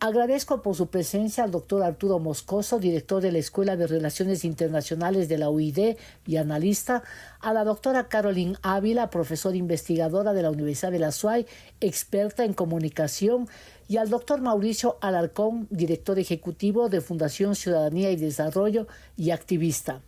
Agradezco por su presencia al doctor Arturo Moscoso, director de la Escuela de Relaciones Internacionales de la UID y analista, a la doctora Caroline Ávila, profesora investigadora de la Universidad de la SUAY, experta en comunicación, y al doctor Mauricio Alarcón, director ejecutivo de Fundación Ciudadanía y Desarrollo y activista.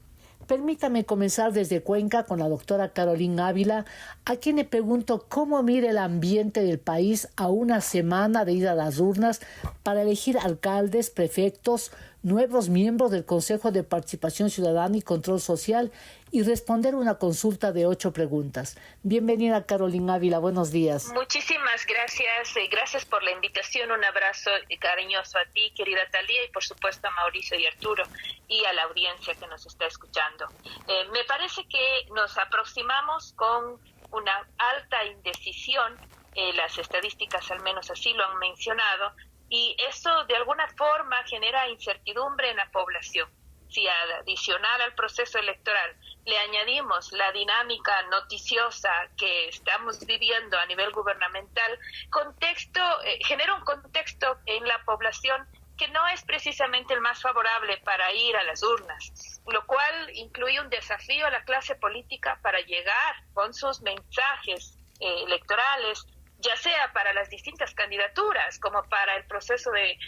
Permítame comenzar desde Cuenca con la doctora Caroline Ávila, a quien le pregunto cómo mira el ambiente del país a una semana de ir a las urnas para elegir alcaldes, prefectos, nuevos miembros del Consejo de Participación Ciudadana y Control Social y responder una consulta de 8 preguntas. Bienvenida, Caroline Ávila, buenos días. Muchísimas gracias, gracias por la invitación, un abrazo cariñoso a ti, querida Talía, y por supuesto a Mauricio y Arturo y a la audiencia que nos está escuchando. Me parece que nos aproximamos con una alta indecisión, las estadísticas al menos así lo han mencionado, y eso de alguna forma genera incertidumbre en la población. Si adicional al proceso electoral le añadimos la dinámica noticiosa que estamos viviendo a nivel gubernamental, genera un contexto en la población que no es precisamente el más favorable para ir a las urnas, lo cual incluye un desafío a la clase política para llegar con sus mensajes electorales, ya sea para las distintas candidaturas, como para el proceso de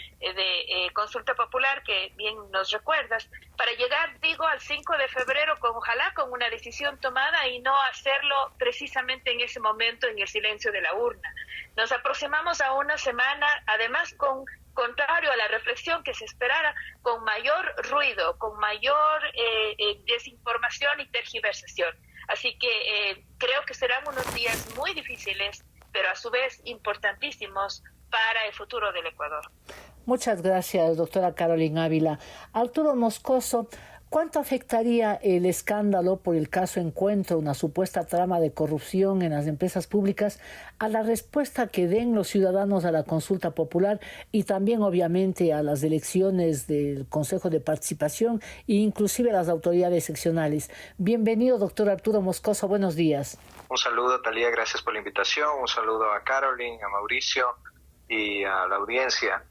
consulta popular, que bien nos recuerdas, para llegar, al 5 de febrero, ojalá con una decisión tomada y no hacerlo precisamente en ese momento en el silencio de la urna. Nos aproximamos a una semana, además, contrario a la reflexión que se esperara, con mayor ruido, con mayor desinformación y tergiversación. Así que creo que serán unos días muy difíciles, pero a su vez importantísimos para el futuro del Ecuador. Muchas gracias, doctora Caroline Ávila. Arturo Moscoso, ¿cuánto afectaría el escándalo por el caso Encuentro, una supuesta trama de corrupción en las empresas públicas, a la respuesta que den los ciudadanos a la consulta popular y también, obviamente, a las elecciones del Consejo de Participación e inclusive a las autoridades seccionales? Bienvenido, doctor Arturo Moscoso. Buenos días. Un saludo, Talía, gracias por la invitación. Un saludo a Caroline, a Mauricio y a la audiencia.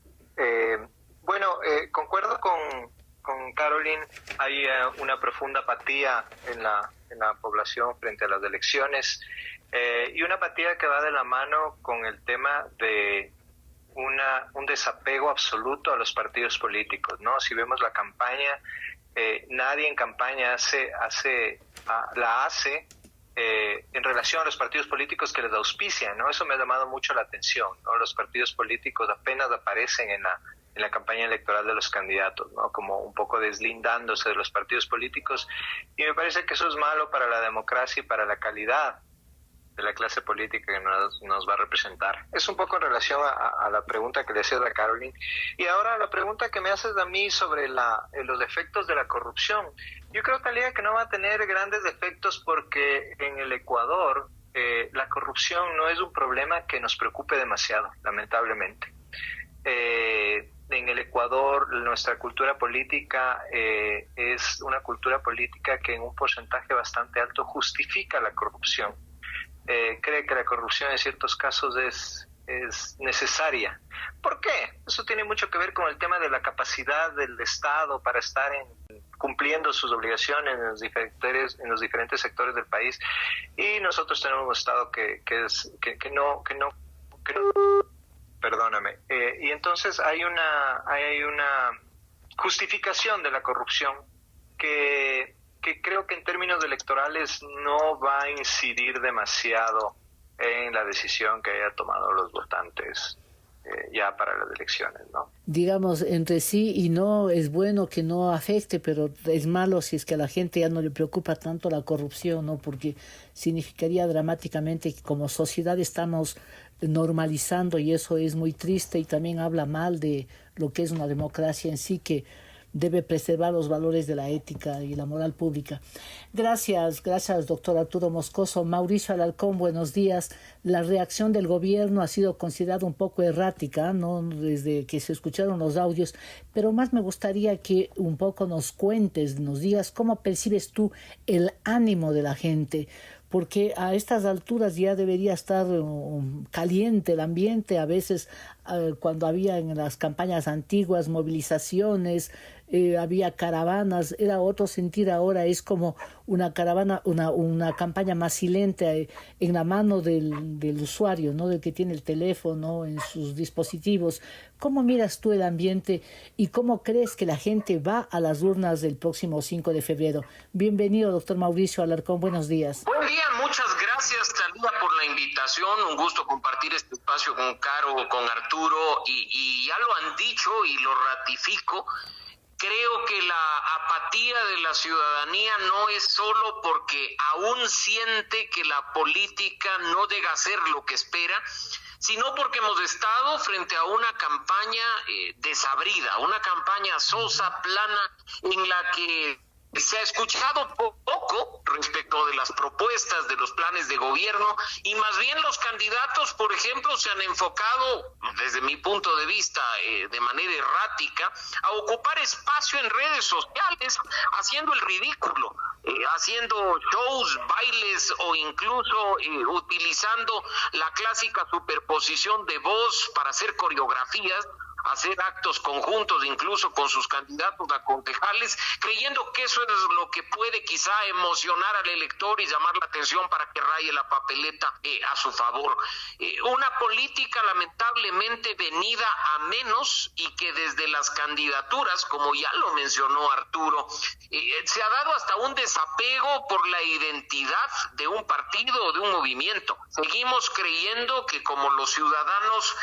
Concuerdo con Caroline. Hay una profunda apatía en la población frente a las elecciones y una apatía que va de la mano con el tema de un desapego absoluto a los partidos políticos, ¿no? Si vemos la campaña, nadie en campaña la hace en relación a los partidos políticos que les auspician, ¿no? Eso me ha llamado mucho la atención, ¿no? Los partidos políticos apenas aparecen en la campaña electoral de los candidatos, ¿no? Como un poco deslindándose de los partidos políticos, y me parece que eso es malo para la democracia y para la calidad de la clase política que nos va a representar. Es un poco en relación a la pregunta que le hacías a Caroline. Y ahora la pregunta que me haces a mí sobre los efectos de la corrupción. Yo creo, Talía, que no va a tener grandes efectos porque en el Ecuador la corrupción no es un problema que nos preocupe demasiado, lamentablemente. En el Ecuador nuestra cultura política es una cultura política que en un porcentaje bastante alto justifica la corrupción. Cree que la corrupción en ciertos casos es necesaria. ¿Por qué? Eso tiene mucho que ver con el tema de la capacidad del Estado para estar cumpliendo sus obligaciones en los diferentes sectores del país, y nosotros tenemos un Estado que no perdóname, y entonces hay una justificación de la corrupción que creo que en términos electorales no va a incidir demasiado en la decisión que hayan tomado los votantes ya para las elecciones, ¿no? Digamos, entre sí y no, es bueno que no afecte, pero es malo si es que a la gente ya no le preocupa tanto la corrupción, ¿no? Porque significaría dramáticamente que como sociedad estamos normalizando, y eso es muy triste y también habla mal de lo que es una democracia en sí, que debe preservar los valores de la ética y la moral pública. Gracias, doctor Arturo Moscoso. Mauricio Alarcón, buenos días. La reacción del gobierno ha sido considerada un poco errática, ¿no? Desde que se escucharon los audios, pero más me gustaría que un poco nos cuentes, nos digas cómo percibes tú el ánimo de la gente, porque a estas alturas ya debería estar caliente el ambiente. A veces cuando había en las campañas antiguas movilizaciones, había caravanas, era otro sentir. Ahora es como una caravana, una campaña más silente en la mano del usuario, ¿no? Del que tiene el teléfono en sus dispositivos. ¿Cómo miras tú el ambiente y cómo crees que la gente va a las urnas del próximo 5 de febrero? Bienvenido, doctor Mauricio Alarcón, buenos días. Buen día, muchas gracias, Talía, por la invitación. Un gusto compartir este espacio con Caro, con Arturo, y ya lo han dicho y lo ratifico. Creo que la apatía de la ciudadanía no es solo porque aún siente que la política no llega a ser lo que espera, sino porque hemos estado frente a una campaña desabrida, una campaña sosa, plana, en la que se ha escuchado poco respecto de las propuestas, de los planes de gobierno, y más bien los candidatos, por ejemplo, se han enfocado, desde mi punto de vista, de manera errática, a ocupar espacio en redes sociales, haciendo el ridículo, haciendo shows, bailes o incluso utilizando la clásica superposición de voz para hacer coreografías, hacer actos conjuntos incluso con sus candidatos a concejales, creyendo que eso es lo que puede quizá emocionar al elector y llamar la atención para que raye la papeleta a su favor. Una política lamentablemente venida a menos, y que desde las candidaturas, como ya lo mencionó Arturo, se ha dado hasta un desapego por la identidad de un partido o de un movimiento. Seguimos creyendo que como los ciudadanos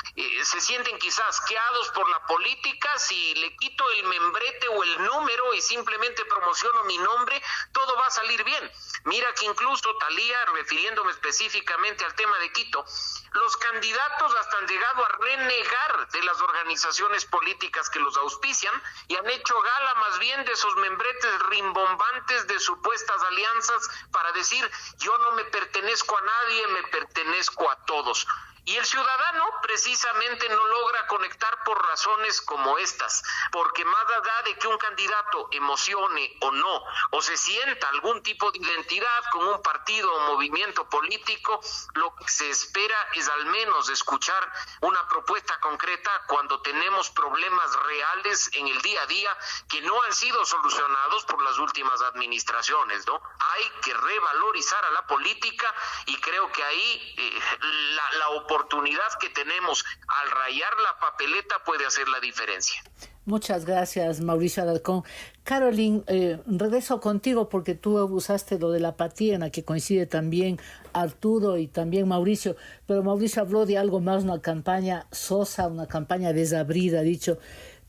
se sienten quizás asqueados por la política, si le quito el membrete o el número y simplemente promociono mi nombre, todo va a salir bien. Mira que incluso, Talía, refiriéndome específicamente al tema de Quito, los candidatos hasta han llegado a renegar de las organizaciones políticas que los auspician y han hecho gala más bien de esos membretes rimbombantes de supuestas alianzas para decir: yo no me pertenezco a nadie, me pertenezco a todos. Y el ciudadano precisamente no logra conectar por razones como estas, porque más allá de que un candidato emocione o no, o se sienta algún tipo de identidad con un partido o movimiento político, lo que se espera es al menos escuchar una propuesta concreta cuando tenemos problemas reales en el día a día que no han sido solucionados por las últimas administraciones, ¿no? Hay que revalorizar a la política, y creo que ahí la oportunidad que tenemos al rayar la papeleta puede hacer la diferencia. Muchas gracias, Mauricio Alarcón. Caroline, regreso contigo porque tú usaste lo de la apatía, en la que coincide también Arturo y también Mauricio, pero Mauricio habló de algo más, una campaña sosa, una campaña desabrida, ha dicho.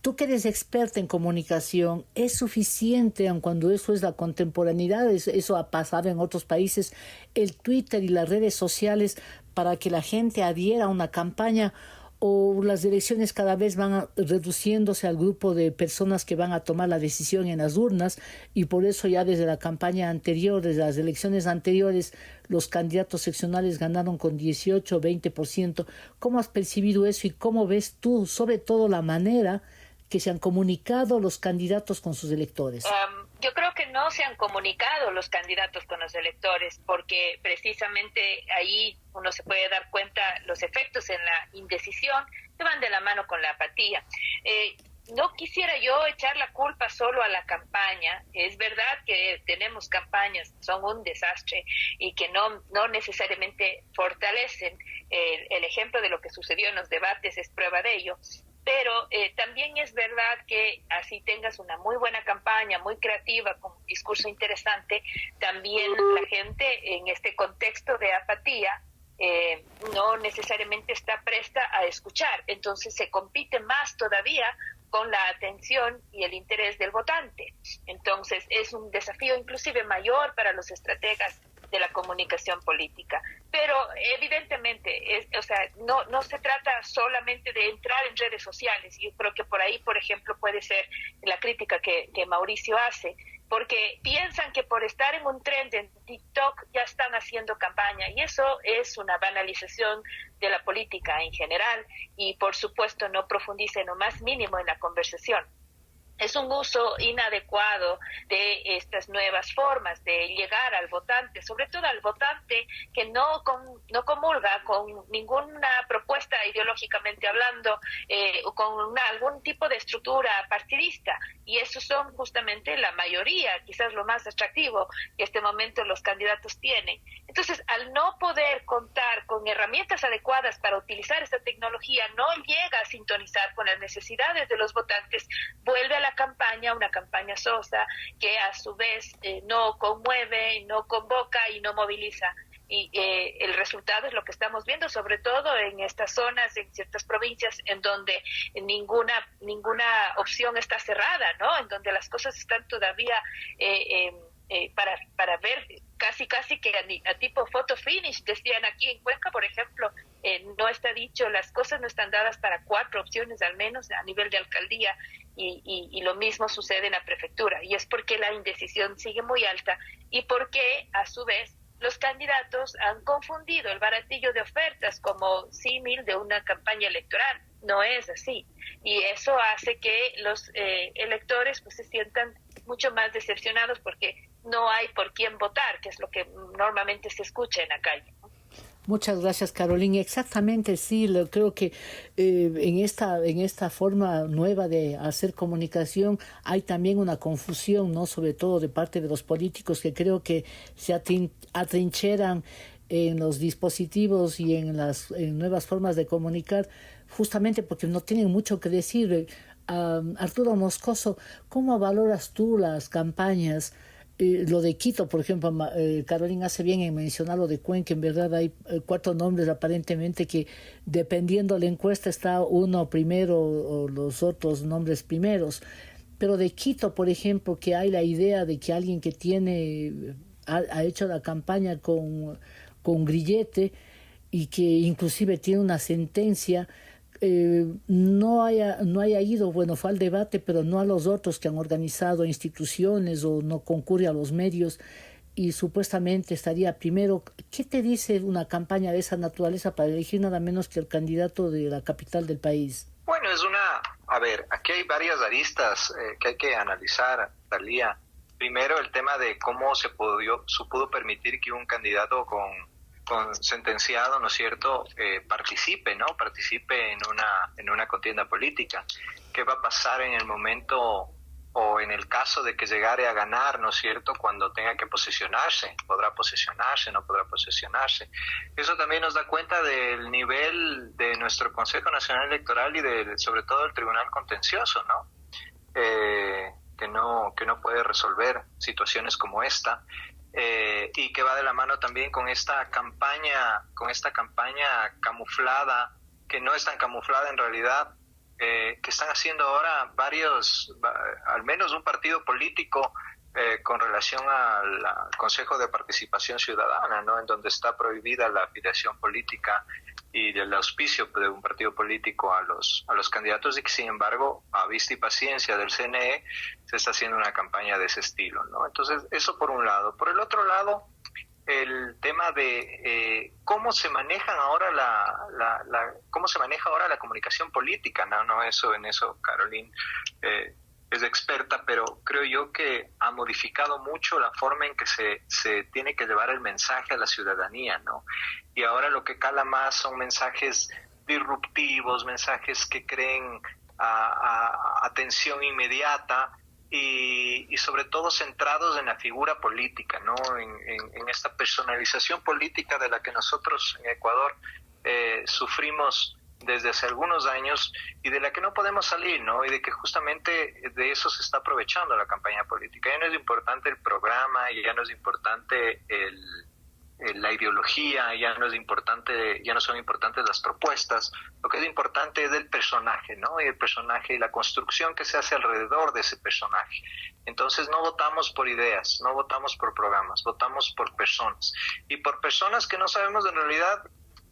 Tú que eres experta en comunicación, ¿es suficiente, aun cuando eso es la contemporaneidad, eso ha pasado en otros países, el Twitter y las redes sociales para que la gente adhiera a una campaña, o las elecciones cada vez van reduciéndose al grupo de personas que van a tomar la decisión en las urnas, y por eso ya desde la campaña anterior, desde las elecciones anteriores, los candidatos seccionales ganaron con 18, 20%? ¿Cómo has percibido eso y cómo ves tú, sobre todo, la manera que se han comunicado los candidatos con sus electores? Yo creo que no se han comunicado los candidatos con los electores, porque precisamente ahí uno se puede dar cuenta los efectos en la indecisión que van de la mano con la apatía. No quisiera yo echar la culpa solo a la campaña. Es verdad que tenemos campañas que son un desastre y que no necesariamente fortalecen. El ejemplo de lo que sucedió en los debates es prueba de ello. Pero también es verdad que así tengas una muy buena campaña, muy creativa, con un discurso interesante, también la gente en este contexto de apatía no necesariamente está presta a escuchar. Entonces se compite más todavía con la atención y el interés del votante. Entonces es un desafío inclusive mayor para los estrategas de la comunicación política. Pero evidentemente, no se trata solamente de entrar en redes sociales. Yo creo que por ahí, por ejemplo, puede ser la crítica que Mauricio hace, porque piensan que por estar en un trend en TikTok ya están haciendo campaña, y eso es una banalización de la política en general, y por supuesto no profundiza en lo más mínimo en la conversación. es un uso inadecuado de estas nuevas formas de llegar al votante, sobre todo al votante que no comulga con ninguna propuesta ideológicamente hablando o con algún tipo de estructura partidista. Y esos son justamente la mayoría, quizás lo más atractivo que este momento los candidatos tienen. Entonces, al no poder contar con herramientas adecuadas para utilizar esta tecnología, no llega a sintonizar con las necesidades de los votantes, vuelve a la campaña, una campaña sosa que a su vez no conmueve, no convoca y no moviliza. Y el resultado es lo que estamos viendo, sobre todo en estas zonas, en ciertas provincias en donde ninguna opción está cerrada, ¿no? En donde las cosas están todavía para ver casi que a tipo photo finish, decían aquí en Cuenca, por ejemplo, no está dicho, las cosas no están dadas para 4 opciones al menos a nivel de alcaldía, y lo mismo sucede en la prefectura, y es porque la indecisión sigue muy alta y porque a su vez los candidatos han confundido el baratillo de ofertas como símil de una campaña electoral. No es así, y eso hace que los electores pues se sientan mucho más decepcionados porque no hay por quién votar, que es lo que normalmente se escucha en la calle, ¿no? Muchas gracias, Carolina. Exactamente, sí, creo que en esta forma nueva de hacer comunicación hay también una confusión, ¿no? Sobre todo de parte de los políticos, que creo que se atrincheran en los dispositivos y en nuevas formas de comunicar, justamente porque no tienen mucho que decir. Arturo Moscoso, ¿cómo valoras tú las campañas? Lo de Quito, por ejemplo, Carolina hace bien en mencionar lo de Cuenca. En verdad hay 4 nombres aparentemente que, dependiendo de la encuesta, está uno primero o los otros nombres primeros. Pero de Quito, por ejemplo, que hay la idea de que alguien que ha hecho la campaña con grillete y que inclusive tiene una sentencia, no haya ido, bueno, fue al debate, pero no a los otros que han organizado instituciones o no concurre a los medios y supuestamente estaría primero. ¿Qué te dice una campaña de esa naturaleza para elegir nada menos que el candidato de la capital del país? Bueno, aquí hay varias aristas que hay que analizar, Talía. Primero, el tema de cómo se pudo permitir que un candidato con sentenciado, ¿no es cierto?, participe en una contienda política. ¿Qué va a pasar en el momento o en el caso de que llegare a ganar, ¿no es cierto?, cuando tenga que posesionarse? ¿Podrá posesionarse? ¿No podrá posesionarse? Eso también nos da cuenta del nivel de nuestro Consejo Nacional Electoral y sobre todo del Tribunal Contencioso, ¿no? Que no puede resolver situaciones como esta. Y que va de la mano también con esta campaña camuflada, que no es tan camuflada en realidad, que están haciendo ahora al menos un partido político con relación al Consejo de Participación Ciudadana, ¿no? En donde está prohibida la afiliación política y el auspicio de un partido político a los candidatos, y que sin embargo, a vista y paciencia del CNE, se está haciendo una campaña de ese estilo, ¿no? Entonces, eso por un lado. Por el otro lado, el tema de cómo se manejan ahora cómo se maneja ahora la comunicación política, ¿no? En eso Carolina es experta, pero creo yo que ha modificado mucho la forma en que se tiene que llevar el mensaje a la ciudadanía, ¿no? Y ahora lo que cala más son mensajes disruptivos, mensajes que creen atención inmediata y sobre todo centrados en la figura política, ¿no? En esta personalización política de la que nosotros en Ecuador sufrimos desde hace algunos años y de la que no podemos salir, ¿no? Y de que justamente de eso se está aprovechando la campaña política. Ya no es importante el programa, ya no es importante la ideología, ya no son importantes las propuestas. Lo que es importante es el personaje, ¿no? Y el personaje y la construcción que se hace alrededor de ese personaje. Entonces no votamos por ideas, no votamos por programas, votamos por personas. Y por personas que no sabemos en realidad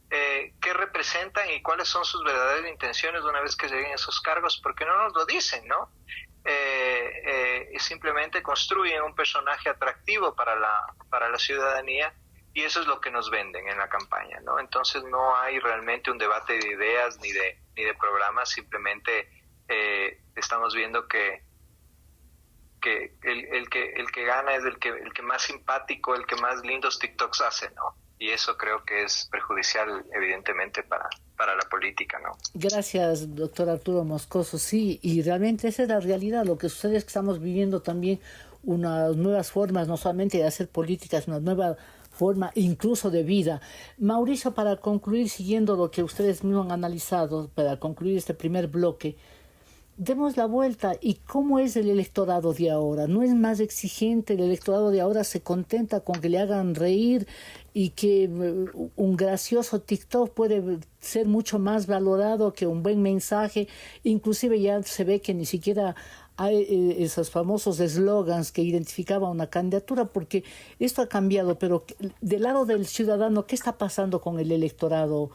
qué representan y cuáles son sus verdaderas intenciones una vez que lleguen a esos cargos, porque no nos lo dicen, ¿no? Simplemente construyen un personaje atractivo para la ciudadanía, y eso es lo que nos venden en la campaña, ¿no? Entonces no hay realmente un debate de ideas ni de programas, simplemente estamos viendo que el que gana es el que más simpático, el que más lindos TikToks hace, ¿no? Y eso creo que es perjudicial, evidentemente, para la política, ¿no? Gracias, doctor Arturo Moscoso. Sí, y realmente esa es la realidad. Lo que sucede es que estamos viviendo también unas nuevas formas, no solamente de hacer políticas, una nueva forma incluso de vida. Mauricio, para concluir, siguiendo lo que ustedes mismos han analizado, para concluir este primer bloque, demos la vuelta. ¿Y cómo es el electorado de ahora? ¿No es más exigente? ¿El electorado de ahora se contenta con que le hagan reír y que un gracioso TikTok puede ser mucho más valorado que un buen mensaje? Inclusive ya se ve que ni siquiera hay esos famosos eslogans que identificaban una candidatura, porque esto ha cambiado. Pero del lado del ciudadano, ¿qué está pasando con el electorado?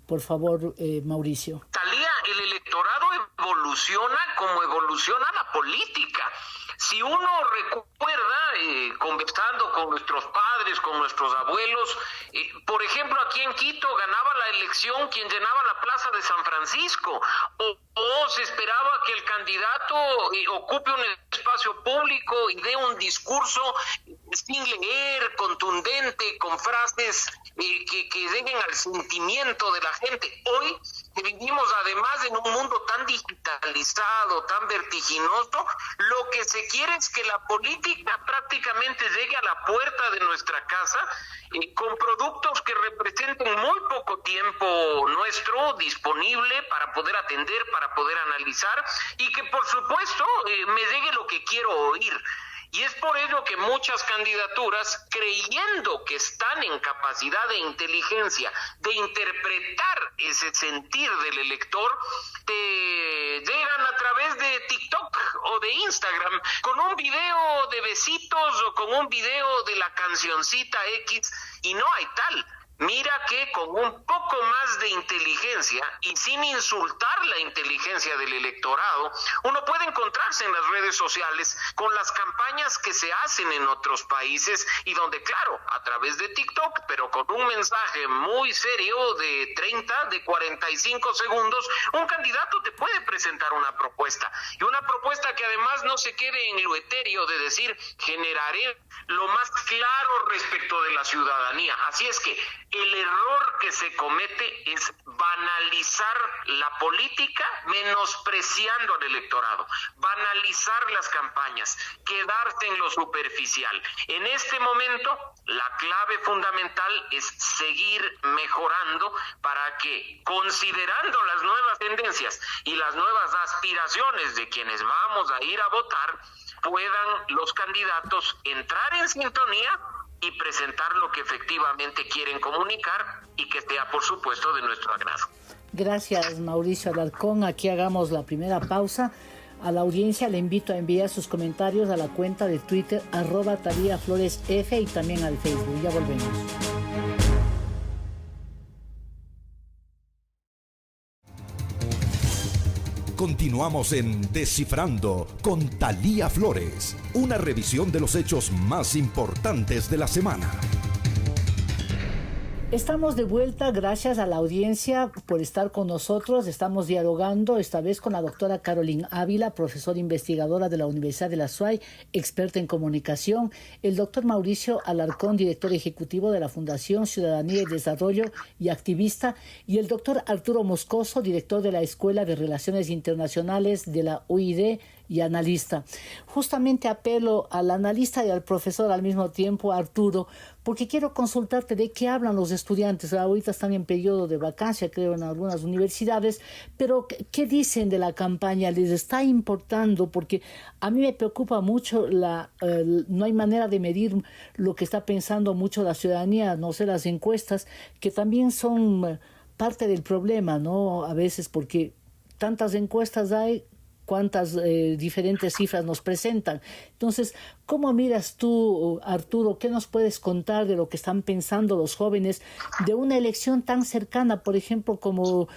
Por favor, Mauricio. Talía, el electorado evoluciona como evoluciona la política. Si uno recuerda, conversando con nuestros padres, con nuestros abuelos, por ejemplo, aquí en Quito ganaba la elección quien llenaba la plaza de San Francisco, o se esperaba que el candidato ocupe un espacio público y dé un discurso sin leer, contundente, con frases que lleguen al sentimiento de la gente. Hoy vivimos además en un mundo tan digitalizado, tan vertiginoso, lo que se quiere es que la política prácticamente llegue a la puerta de nuestra casa con productos que representen muy poco tiempo nuestro disponible para poder atender, para poder analizar y que por supuesto me llegue lo que quiero oír. Y es por ello que muchas candidaturas, creyendo que están en capacidad de inteligencia de interpretar ese sentir del elector, llegan a través de TikTok o de Instagram con un video de besitos o con un video de la cancioncita X, y no hay tal. Mira que con un poco más de inteligencia y sin insultar la inteligencia del electorado, uno puede encontrarse en las redes sociales con las campañas que se hacen en otros países y donde, claro, a través de TikTok, pero con un mensaje muy serio de 30, de 45 segundos, un candidato te puede presentar una propuesta. Y una propuesta que además no se quede en lo etéreo de decir, generaré lo más claro respecto de la ciudadanía. Así es que el error que se comete es banalizar la política menospreciando al electorado, banalizar las campañas, quedarse en lo superficial. En este momento, la clave fundamental es seguir mejorando para que, considerando las nuevas tendencias y las nuevas aspiraciones de quienes vamos a ir a votar, puedan los candidatos entrar en sintonía y presentar lo que efectivamente quieren comunicar y que sea, por supuesto, de nuestro agrado. Gracias, Mauricio Alarcón. Aquí hagamos la primera pausa. A la audiencia le invito a enviar sus comentarios a la cuenta de Twitter @TalíaFloresF y también al Facebook. Ya volvemos. Continuamos en Descifrando con Talía Flores, una revisión de los hechos más importantes de la semana. Estamos de vuelta, gracias a la audiencia por estar con nosotros. Estamos dialogando esta vez con la doctora Caroline Ávila, profesora investigadora de la Universidad de la SUAY, experta en comunicación, el doctor Mauricio Alarcón, director ejecutivo de la Fundación Ciudadanía y Desarrollo y activista, y el doctor Arturo Moscoso, director de la Escuela de Relaciones Internacionales de la UID y analista. Justamente apelo al analista y al profesor al mismo tiempo, Arturo, porque quiero consultarte de qué hablan los estudiantes. Ahorita están en periodo de vacancia, creo, en algunas universidades, pero ¿qué dicen de la campaña? ¿Les está importando? Porque a mí me preocupa mucho no hay manera de medir lo que está pensando mucho la ciudadanía, no sé, las encuestas, que también son parte del problema, ¿no? A veces, porque tantas encuestas hay, cuántas diferentes cifras nos presentan. Entonces, ¿cómo miras tú, Arturo? ¿Qué nos puedes contar de lo que están pensando los jóvenes de una elección tan cercana, por ejemplo, como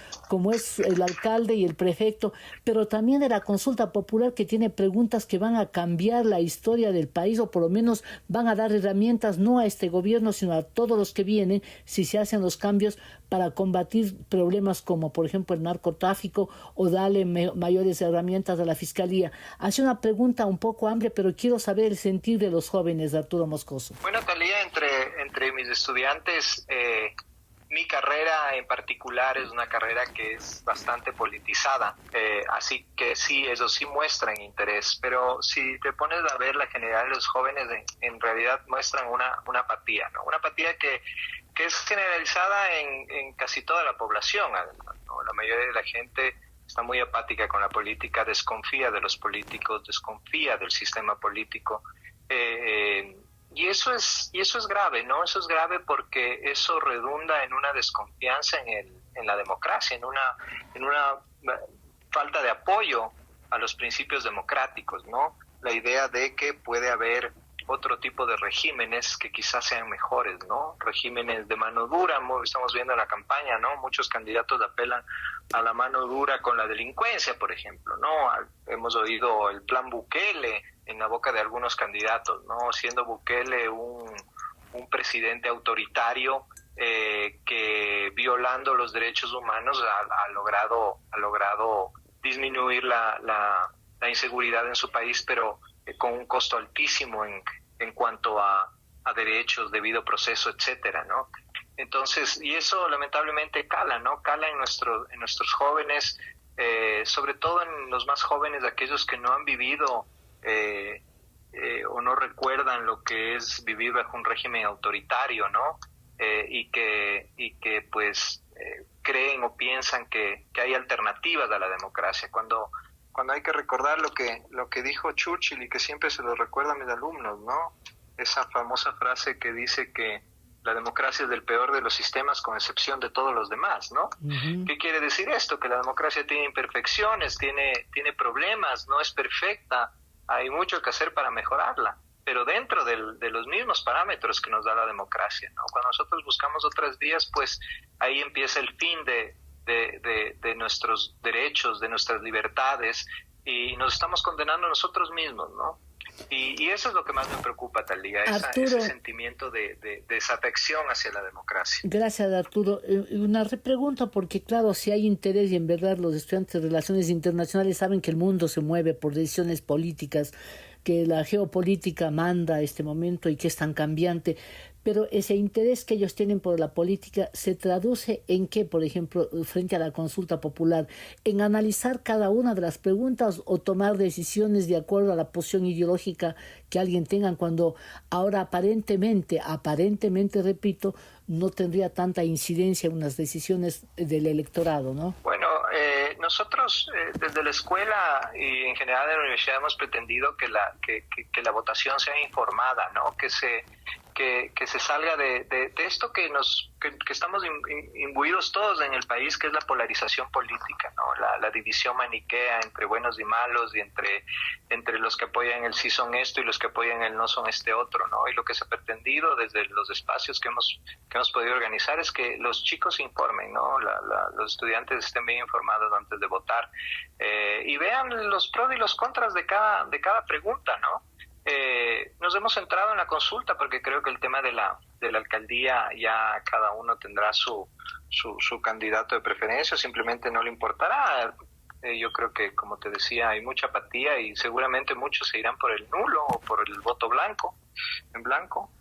es el alcalde y el prefecto, pero también de la consulta popular, que tiene preguntas que van a cambiar la historia del país, o por lo menos van a dar herramientas no a este gobierno, sino a todos los que vienen, si se hacen los cambios, para combatir problemas como, por ejemplo, el narcotráfico, o darle mayores herramientas entras a la fiscalía. Hace una pregunta un poco amplia, pero quiero saber el sentir de los jóvenes, Arturo Moscoso. Bueno, Talía, entre mis estudiantes, mi carrera en particular es una carrera que es bastante politizada, así que sí, eso sí muestran interés, pero si te pones a ver la generalidad de los jóvenes, en realidad muestran una apatía, ¿no? Una apatía que es generalizada en casi toda la población, además, ¿no? La mayoría de la gente está muy apática con la política, desconfía de los políticos, desconfía del sistema político, y eso es grave, ¿no? Eso es grave porque eso redunda en una desconfianza en la democracia, en una falta de apoyo a los principios democráticos, ¿no? La idea de que puede haber otro tipo de regímenes que quizás sean mejores, ¿no? Regímenes de mano dura, estamos viendo en la campaña, ¿no? Muchos candidatos apelan a la mano dura con la delincuencia, por ejemplo, ¿no? Hemos oído el plan Bukele en la boca de algunos candidatos, ¿no? Siendo Bukele un presidente autoritario que violando los derechos humanos ha logrado disminuir la inseguridad en su país, pero con un costo altísimo en cuanto a derechos, debido proceso, etcétera, ¿no? Entonces, y eso lamentablemente cala, ¿no? Cala en nuestros jóvenes, sobre todo en los más jóvenes, aquellos que no han vivido o no recuerdan lo que es vivir bajo un régimen autoritario, ¿no? Y que pues creen o piensan que hay alternativas a la democracia, cuando hay que recordar lo que dijo Churchill y que siempre se lo recuerda a mis alumnos, ¿no? Esa famosa frase que dice que la democracia es del peor de los sistemas con excepción de todos los demás, ¿no? Uh-huh. ¿Qué quiere decir esto? Que la democracia tiene imperfecciones, tiene problemas, no es perfecta, hay mucho que hacer para mejorarla, pero dentro de los mismos parámetros que nos da la democracia, ¿no? Cuando nosotros buscamos otras vías, pues ahí empieza el fin de nuestros derechos, de nuestras libertades, y nos estamos condenando a nosotros mismos, ¿no? Y eso es lo que más me preocupa, Talía, ese sentimiento de desafección hacia la democracia. Gracias, Arturo. Una repregunta, porque claro, si hay interés, y en verdad los estudiantes de Relaciones Internacionales saben que el mundo se mueve por decisiones políticas, que la geopolítica manda a este momento y que es tan cambiante, pero ese interés que ellos tienen por la política se traduce en qué, por ejemplo, frente a la consulta popular, en analizar cada una de las preguntas o tomar decisiones de acuerdo a la posición ideológica que alguien tenga, cuando ahora aparentemente, repito, no tendría tanta incidencia en las decisiones del electorado, ¿no? Bueno, nosotros desde la escuela y en general en la universidad hemos pretendido que la votación sea informada, ¿no? Que se salga de esto que estamos imbuidos todos en el país, que es la polarización política, ¿no? La división maniquea entre buenos y malos, y entre los que apoyan el sí son esto y los que apoyan el no son este otro, ¿no? Y lo que se ha pretendido desde los espacios que hemos podido organizar es que los chicos se informen, ¿no? Los estudiantes estén bien informados antes de votar, y vean los pros y los contras de cada pregunta, ¿no? Nos hemos centrado en la consulta porque creo que el tema de la alcaldía ya cada uno tendrá su candidato de preferencia, simplemente no le importará. Yo creo que, como te decía, hay mucha apatía y seguramente muchos se irán por el nulo o por el voto en blanco,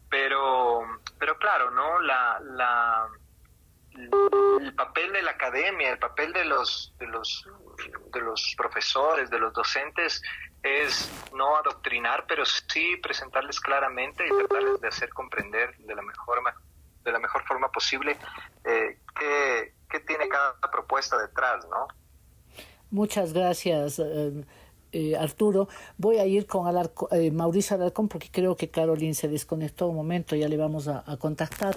pero claro, ¿no? El papel de la academia, el papel de los profesores, de los docentes, es no adoctrinar, pero sí presentarles claramente y tratarles de hacer comprender de la mejor forma posible qué tiene cada propuesta detrás, ¿no? Muchas gracias, Arturo. Voy a ir con Mauricio Alarcón, porque creo que Caroline se desconectó un momento, ya le vamos a contactar.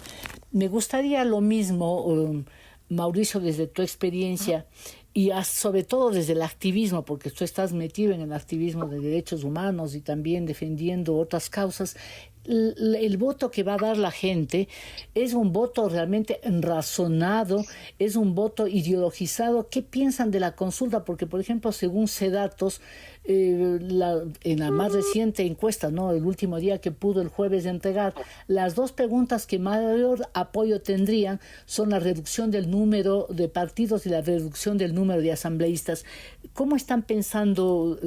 Me gustaría lo mismo, Mauricio, desde tu experiencia y sobre todo desde el activismo, porque tú estás metido en el activismo de derechos humanos y también defendiendo otras causas. el voto que va a dar la gente es un voto realmente razonado, es un voto ideologizado. ¿Qué piensan de la consulta? Porque, por ejemplo, según CEDATOS, en la más reciente encuesta, ¿no?, el último día que pudo el jueves entregar, las dos preguntas que mayor apoyo tendrían son la reducción del número de partidos y la reducción del número de asambleístas. ¿Cómo están pensando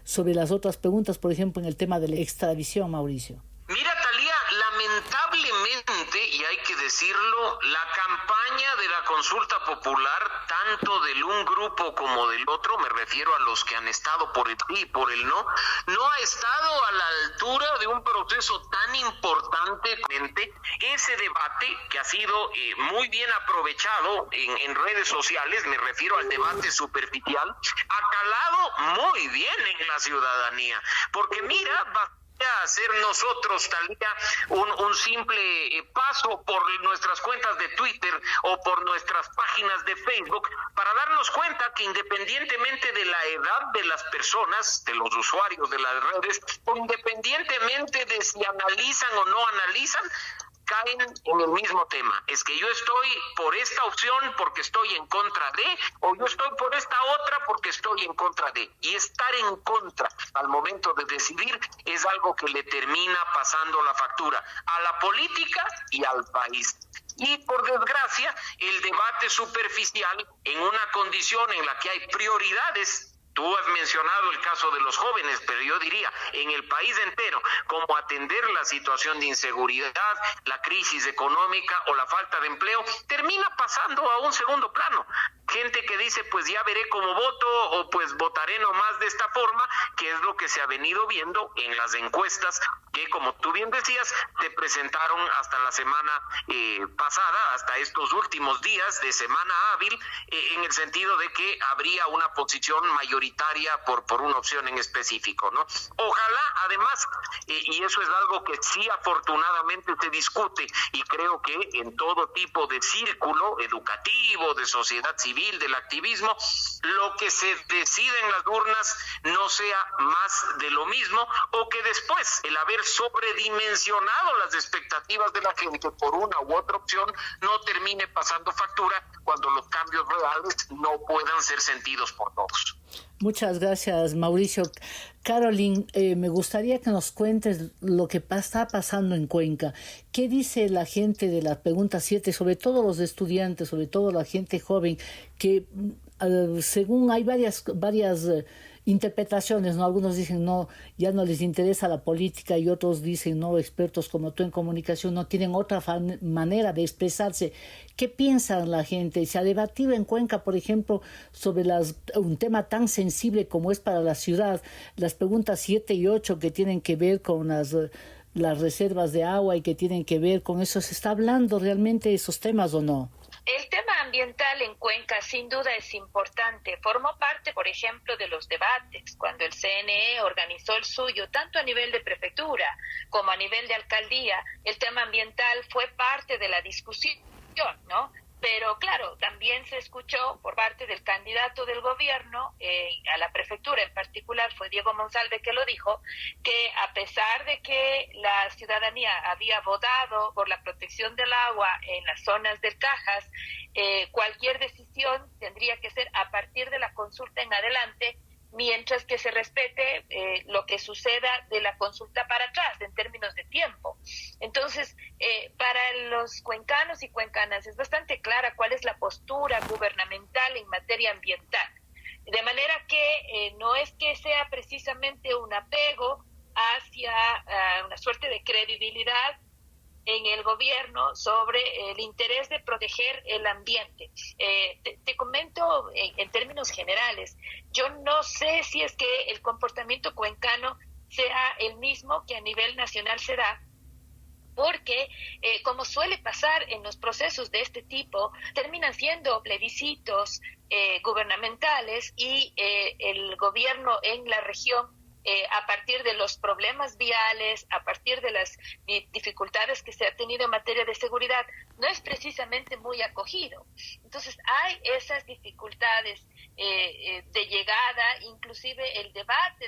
sobre las otras preguntas, por ejemplo, en el tema de la extradición, Mauricio? Mira, Thalía, lamentablemente, y hay que decirlo, la campaña de la consulta popular, tanto del un grupo como del otro, me refiero a los que han estado por el sí y por el no ha estado a la altura de un proceso tan importante. Ese debate que ha sido muy bien aprovechado en redes sociales, me refiero al debate superficial, ha calado muy bien en la ciudadanía, porque mira, hacer nosotros, Thalía, un simple paso por nuestras cuentas de Twitter o por nuestras páginas de Facebook para darnos cuenta que independientemente de la edad de las personas, de los usuarios de las redes, o independientemente de si analizan o no analizan, caen en el mismo tema. Es que yo estoy por esta opción porque estoy en contra de, o yo estoy por esta otra porque estoy en contra de. Y estar en contra al momento de decidir es algo que le termina pasando la factura a la política y al país. Y por desgracia, el debate superficial en una condición en la que hay prioridades. Tú has mencionado el caso de los jóvenes, pero yo diría, en el país entero, cómo atender la situación de inseguridad, la crisis económica o la falta de empleo, termina pasando a un segundo plano. Gente que dice, pues ya veré cómo voto, o pues votaré nomás de esta forma, que es lo que se ha venido viendo en las encuestas que, como tú bien decías, te presentaron hasta la semana pasada, hasta estos últimos días de semana hábil, en el sentido de que habría una posición mayoritaria por una opción en específico, ¿no? Ojalá, además, y eso es algo que sí afortunadamente se discute, y creo que en todo tipo de círculo educativo, de sociedad civil, del activismo, lo que se decide en las urnas no sea más de lo mismo, o que después el haber sobredimensionado las expectativas de la gente por una u otra opción no termine pasando factura cuando los cambios reales no puedan ser sentidos por todos. Muchas gracias, Mauricio. Caroline, me gustaría que nos cuentes lo que está pasando en Cuenca. ¿Qué dice la gente de la pregunta 7, sobre todo los estudiantes, sobre todo la gente joven, que según hay varias interpretaciones, ¿no? Algunos dicen no, ya no les interesa la política, y otros dicen no, expertos como tú en comunicación no tienen otra manera de expresarse. ¿Qué piensan la gente? Se ha debatido en Cuenca, por ejemplo, sobre un tema tan sensible como es para la ciudad, las preguntas 7 y 8 que tienen que ver con las reservas de agua y que tienen que ver con eso. ¿Se está hablando realmente de esos temas o no? El tema ambiental en Cuenca sin duda es importante. Formó parte, por ejemplo, de los debates cuando el CNE organizó el suyo, tanto a nivel de prefectura como a nivel de alcaldía. El tema ambiental fue parte de la discusión, ¿no? Pero claro, también se escuchó por parte del candidato del gobierno a la prefectura, en particular fue Diego Monsalve, que lo dijo, que a pesar de que la ciudadanía había votado por la protección del agua en las zonas del Cajas, cualquier decisión tendría que ser a partir de la consulta en adelante, mientras que se respete lo que suceda de la consulta para atrás en términos de tiempo. Entonces, para los cuencanos y cuencanas es bastante clara cuál es la postura gubernamental en materia ambiental. De manera que no es que sea precisamente un apego hacia una suerte de credibilidad en el gobierno sobre el interés de proteger el ambiente. Te comento en términos generales, yo no sé si es que el comportamiento cuencano sea el mismo que a nivel nacional se da, porque como suele pasar en los procesos de este tipo, terminan siendo plebiscitos gubernamentales y el gobierno en la región, a partir de los problemas viales, a partir de las dificultades que se ha tenido en materia de seguridad, no es precisamente muy acogido. Entonces hay esas dificultades de llegada, incluso inclusive el debate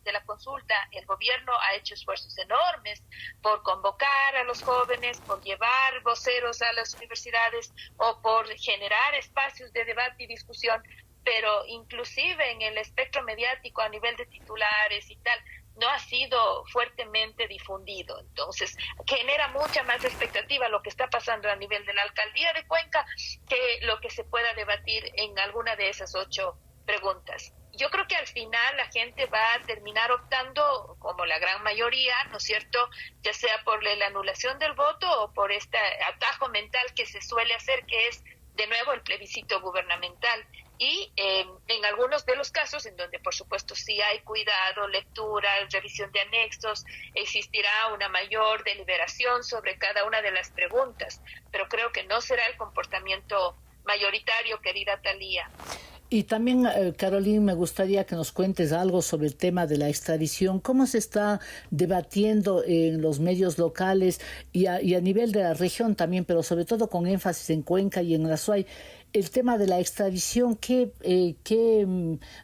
de la consulta, el gobierno ha hecho esfuerzos enormes por convocar a los jóvenes, por llevar voceros a las universidades o por generar espacios de debate y discusión, pero inclusive en el espectro mediático a nivel de titulares y tal, no ha sido fuertemente difundido. Entonces, genera mucha más expectativa lo que está pasando a nivel de la alcaldía de Cuenca que lo que se pueda debatir en alguna de esas 8 preguntas. Yo creo que al final la gente va a terminar optando, como la gran mayoría, ¿no es cierto?, ya sea por la anulación del voto o por este atajo mental que se suele hacer, que es, de nuevo, el plebiscito gubernamental. Y en algunos de los casos en donde, por supuesto, sí hay cuidado, lectura, revisión de anexos, existirá una mayor deliberación sobre cada una de las preguntas, pero creo que no será el comportamiento mayoritario, querida Thalía. Y también, Caroline, me gustaría que nos cuentes algo sobre el tema de la extradición. ¿Cómo se está debatiendo en los medios locales y a nivel de la región también, pero sobre todo con énfasis en Cuenca y en la Azuay? El tema de la extradición, ¿qué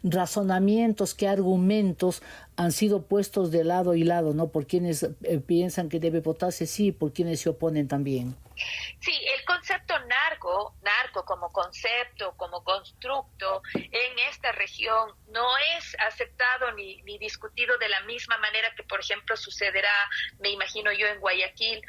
razonamientos, qué argumentos han sido puestos de lado y lado, ¿no? Por quienes piensan que debe votarse sí, por quienes se oponen también. Sí, el concepto narco como concepto, como constructo en esta región no es aceptado ni discutido de la misma manera que, por ejemplo, sucederá, me imagino yo, en Guayaquil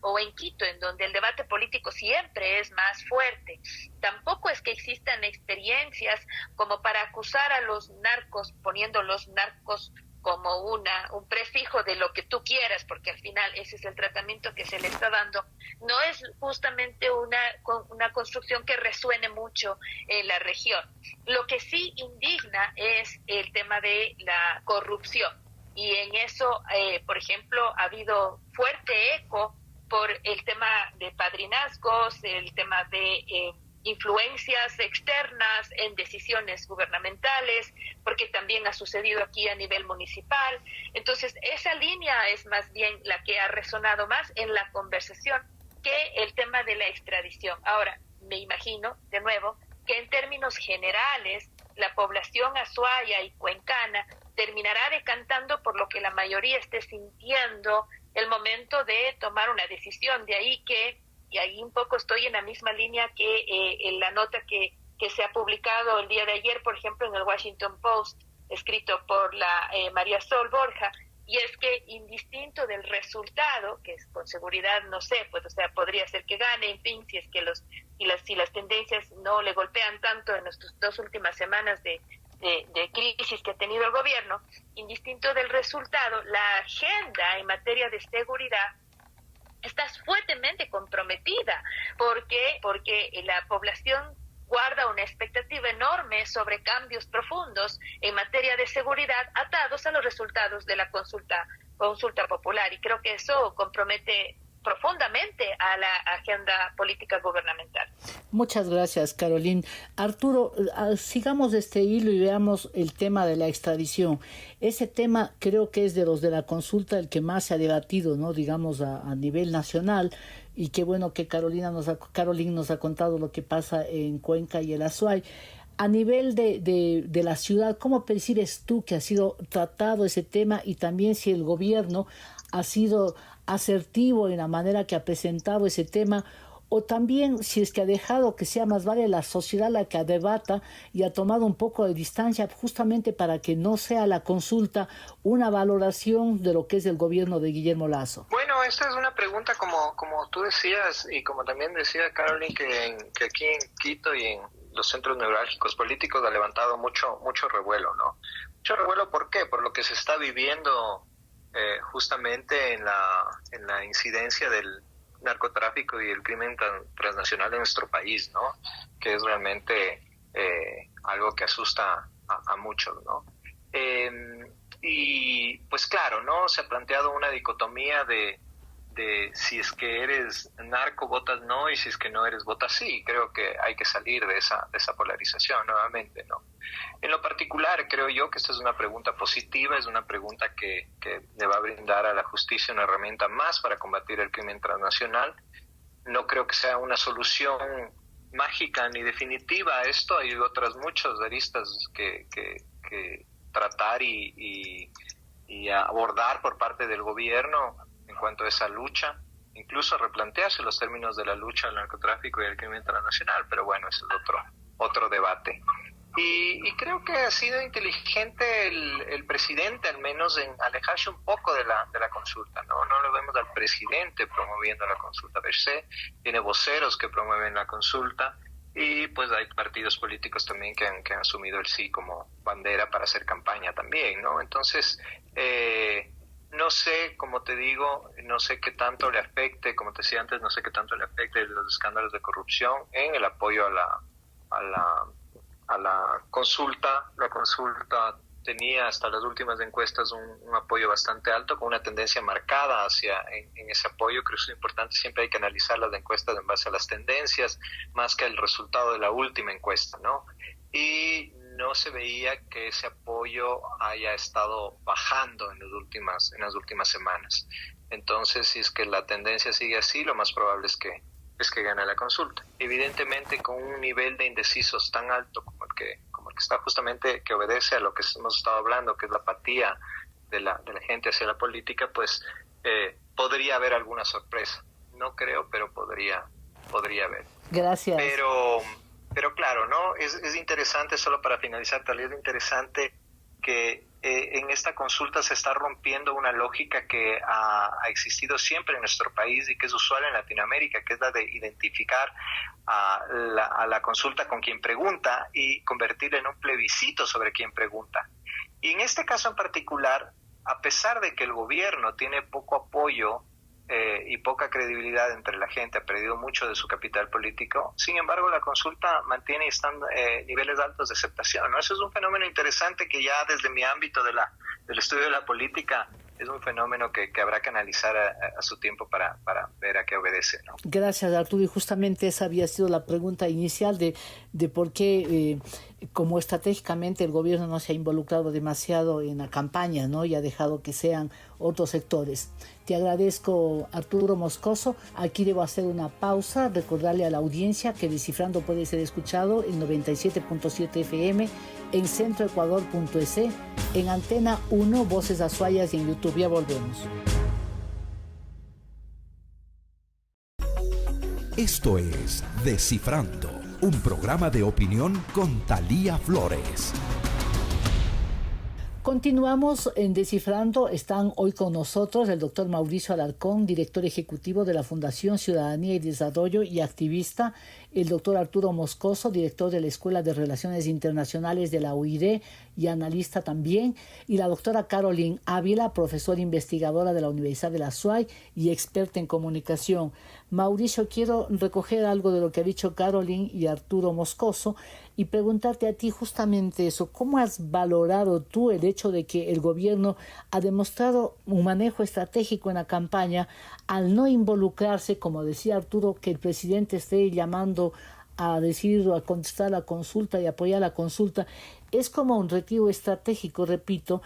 o en Quito, en donde el debate político siempre es más fuerte. Tampoco es que existan experiencias como para acusar a los narcos, poniendo los narcos como un prefijo de lo que tú quieras, porque al final ese es el tratamiento que se le está dando. No es justamente una construcción que resuene mucho en la región. Lo que sí indigna es el tema de la corrupción. Y en eso, por ejemplo, ha habido fuerte eco por el tema de padrinazgos, el tema de influencias externas en decisiones gubernamentales, porque también ha sucedido aquí a nivel municipal. Entonces, esa línea es más bien la que ha resonado más en la conversación que el tema de la extradición. Ahora, me imagino, de nuevo, que en términos generales, la población azuaya y cuencana terminará decantando por lo que la mayoría esté sintiendo el momento de tomar una decisión. De ahí que, y ahí un poco estoy en la misma línea que en la nota que se ha publicado el día de ayer, por ejemplo, en el Washington Post, escrito por la María Sol Borja, y es que indistinto del resultado, que es con seguridad, no sé, pues, o sea, podría ser que gane, en fin, si es que si las tendencias no le golpean tanto en estas 2 últimas semanas de crisis que ha tenido el gobierno, indistinto del resultado, la agenda en materia de seguridad está fuertemente comprometida, porque la población guarda una expectativa enorme sobre cambios profundos en materia de seguridad atados a los resultados de la consulta popular, y creo que eso compromete profundamente a la agenda política gubernamental. Muchas gracias, Caroline. Arturo, sigamos este hilo y veamos el tema de la extradición. Ese tema creo que es de los de la consulta el que más se ha debatido, ¿no? Digamos a nivel nacional, y qué bueno que Caroline nos ha contado lo que pasa en Cuenca y el Azuay. A nivel de la ciudad, ¿cómo percibes tú que ha sido tratado ese tema, y también si el gobierno ha sido asertivo en la manera que ha presentado ese tema, o también si es que ha dejado que sea más vale la sociedad la que debata y ha tomado un poco de distancia justamente para que no sea la consulta una valoración de lo que es el gobierno de Guillermo Lasso? Bueno, esta es una pregunta como tú decías, y como también decía Caroline, que aquí en Quito y en los centros neurálgicos políticos ha levantado mucho revuelo, ¿no? Mucho revuelo, ¿por qué? Por lo que se está viviendo justamente en la incidencia del narcotráfico y el crimen transnacional en nuestro país, ¿no? Que es realmente algo que asusta a muchos, ¿no? Y pues claro, ¿no? Se ha planteado una dicotomía de si es que eres narco, votas no, y si es que no eres, votas sí. Creo que hay que salir de esa polarización nuevamente, ¿no? En lo particular, creo yo que esta es una pregunta positiva, es una pregunta que le va a brindar a la justicia una herramienta más para combatir el crimen transnacional. No creo que sea una solución mágica ni definitiva a esto. Hay otras muchas aristas que tratar y abordar por parte del gobierno en cuanto a esa lucha, incluso replantearse los términos de la lucha al narcotráfico y al crimen transnacional, pero bueno, ese es otro debate. Y creo que ha sido inteligente el presidente, al menos en alejarse un poco de la consulta, ¿no? No lo vemos al presidente promoviendo la consulta per se, tiene voceros que promueven la consulta, y pues hay partidos políticos también que han asumido el sí como bandera para hacer campaña también, ¿no? Entonces, no sé, como te digo, no sé qué tanto le afecte, como te decía antes, no sé qué tanto le afecte los escándalos de corrupción en el apoyo a la consulta. La consulta tenía hasta las últimas encuestas un apoyo bastante alto, con una tendencia marcada en ese apoyo. Creo que es importante, siempre hay que analizar las encuestas en base a las tendencias, más que el resultado de la última encuesta, ¿no? Y no se veía que ese apoyo haya estado bajando en las últimas semanas. Entonces, si es que la tendencia sigue así, lo más probable es que gane la consulta. Evidentemente, con un nivel de indecisos tan alto como el que está, justamente, que obedece a lo que hemos estado hablando, que es la apatía de la gente hacia la política, pues podría haber alguna sorpresa. No creo, pero podría haber. Gracias. Pero claro, ¿no? Es interesante, solo para finalizar, tal vez es interesante que en esta consulta se está rompiendo una lógica que ha existido siempre en nuestro país y que es usual en Latinoamérica, que es la de identificar a la consulta con quien pregunta y convertirla en un plebiscito sobre quien pregunta. Y en este caso en particular, a pesar de que el gobierno tiene poco apoyo y poca credibilidad entre la gente, ha perdido mucho de su capital político, sin embargo la consulta mantiene niveles altos de aceptación, ¿no? Eso es un fenómeno interesante que ya desde mi ámbito del estudio de la política es un fenómeno que habrá que analizar a su tiempo para ver a qué obedece, ¿no? Gracias, Arturo. Y justamente esa había sido la pregunta inicial de por qué, como estratégicamente el gobierno no se ha involucrado demasiado en la campaña, ¿no? Y ha dejado que sean otros sectores. Te agradezco, Arturo Moscoso. Aquí debo hacer una pausa, recordarle a la audiencia que Descifrando puede ser escuchado en 97.7 FM, en centroecuador.es, en Antena 1, Voces Azuayas y en YouTube. Ya volvemos. Esto es Descifrando, un programa de opinión con Thalía Flores. Continuamos en Descifrando. Están hoy con nosotros el doctor Mauricio Alarcón, director ejecutivo de la Fundación Ciudadanía y Desarrollo y activista, el doctor Arturo Moscoso, director de la Escuela de Relaciones Internacionales de la UID y analista también, y la doctora Caroline Ávila, profesora investigadora de la Universidad de la SUAY y experta en comunicación. Mauricio, quiero recoger algo de lo que ha dicho Caroline y Arturo Moscoso y preguntarte a ti justamente eso. ¿Cómo has valorado tú el hecho de que el gobierno ha demostrado un manejo estratégico en la campaña al no involucrarse, como decía Arturo, que el presidente esté llamando a decir o a contestar la consulta y apoyar la consulta? Es como un retiro estratégico, repito,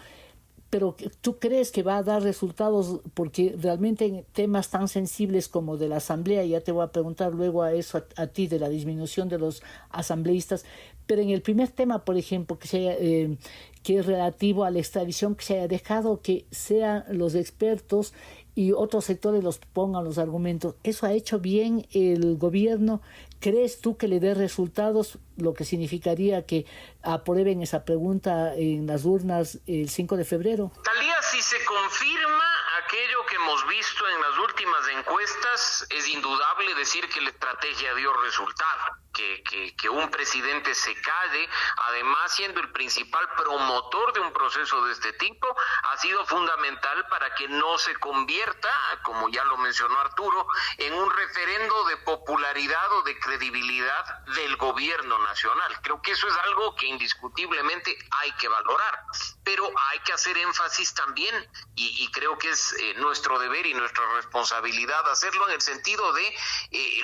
pero ¿tú crees que va a dar resultados? Porque realmente en temas tan sensibles como de la asamblea, ya te voy a preguntar luego a eso a ti, de la disminución de los asambleístas, pero en el primer tema, por ejemplo, que es relativo a la extradición, que se haya dejado que sean los expertos y otros sectores los pongan los argumentos. ¿Eso ha hecho bien el gobierno? ¿Crees tú que le dé resultados, lo que significaría que aprueben esa pregunta en las urnas el 5 de febrero? Thalía, si se confirma aquello que hemos visto en las últimas encuestas, es indudable decir que la estrategia dio resultado. Que un presidente se calle, además siendo el principal promotor de un proceso de este tipo, ha sido fundamental para que no se convierta, como ya lo mencionó Arturo, en un referendo de popularidad o de credibilidad del gobierno nacional. Creo que eso es algo que indiscutiblemente hay que valorar, pero hay que hacer énfasis también, y creo que es nuestro deber y nuestra responsabilidad hacerlo, en el sentido de